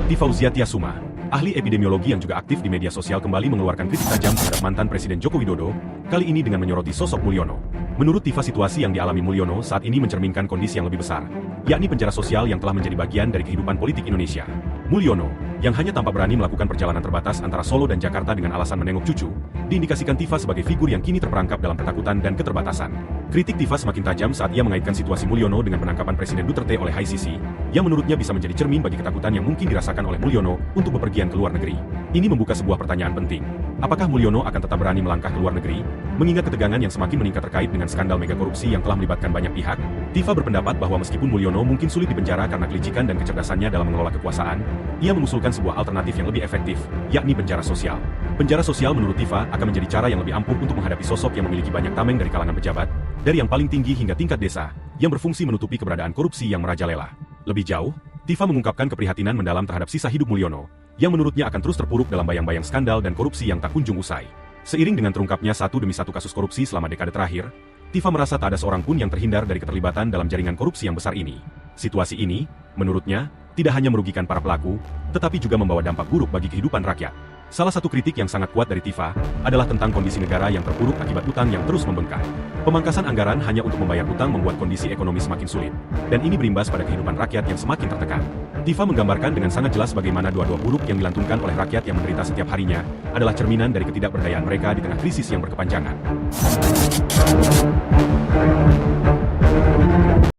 Tifa Tiasuma, ahli epidemiologi yang juga aktif di media sosial kembali mengeluarkan kritik tajam terhadap mantan Presiden Joko Widodo, kali ini dengan menyoroti sosok Mulyono. Menurut Tifa, situasi yang dialami Mulyono saat ini mencerminkan kondisi yang lebih besar, yakni penjara sosial yang telah menjadi bagian dari kehidupan politik Indonesia. Mulyono, yang hanya tampak berani melakukan perjalanan terbatas antara Solo dan Jakarta dengan alasan menengok cucu, diindikasikan Tifa sebagai figur yang kini terperangkap dalam ketakutan dan keterbatasan. Kritik Tifa semakin tajam saat ia mengaitkan situasi Mulyono dengan penangkapan Presiden Duterte oleh ICC, yang menurutnya bisa menjadi cermin bagi ketakutan yang mungkin dirasakan oleh Mulyono untuk bepergian ke luar negeri. Ini membuka sebuah pertanyaan penting. Apakah Mulyono akan tetap berani melangkah ke luar negeri, mengingat ketegangan yang semakin meningkat terkait dengan skandal mega korupsi yang telah melibatkan banyak pihak? Tifa berpendapat bahwa meskipun Mulyono mungkin sulit dipenjara karena kelicikan dan kecerdasannya dalam mengelola kekuasaan, ia mengusulkan sebuah alternatif yang lebih efektif, yakni penjara sosial. Penjara sosial menurut Tifa akan menjadi cara yang lebih ampuh untuk menghadapi sosok yang memiliki banyak tameng dari kalangan pejabat, dari yang paling tinggi hingga tingkat desa, yang berfungsi menutupi keberadaan korupsi yang merajalela. Lebih jauh, Tifa mengungkapkan keprihatinan mendalam terhadap sisa hidup Mulyono, yang menurutnya akan terus terpuruk dalam bayang-bayang skandal dan korupsi yang tak kunjung usai. Seiring dengan terungkapnya satu demi satu kasus korupsi selama dekade terakhir, Tifa merasa tak ada seorang pun yang terhindar dari keterlibatan dalam jaringan korupsi yang besar ini. Situasi ini, menurutnya, tidak hanya merugikan para pelaku, tetapi juga membawa dampak buruk bagi kehidupan rakyat. Salah satu kritik yang sangat kuat dari Tifa adalah tentang kondisi negara yang terpuruk akibat utang yang terus membengkak. Pemangkasan anggaran hanya untuk membayar utang membuat kondisi ekonomi semakin sulit, dan ini berimbas pada kehidupan rakyat yang semakin tertekan. Tifa menggambarkan dengan sangat jelas bagaimana dua-dua buruk yang dilantunkan oleh rakyat yang menderita setiap harinya adalah cerminan dari ketidakberdayaan mereka di tengah krisis yang berkepanjangan.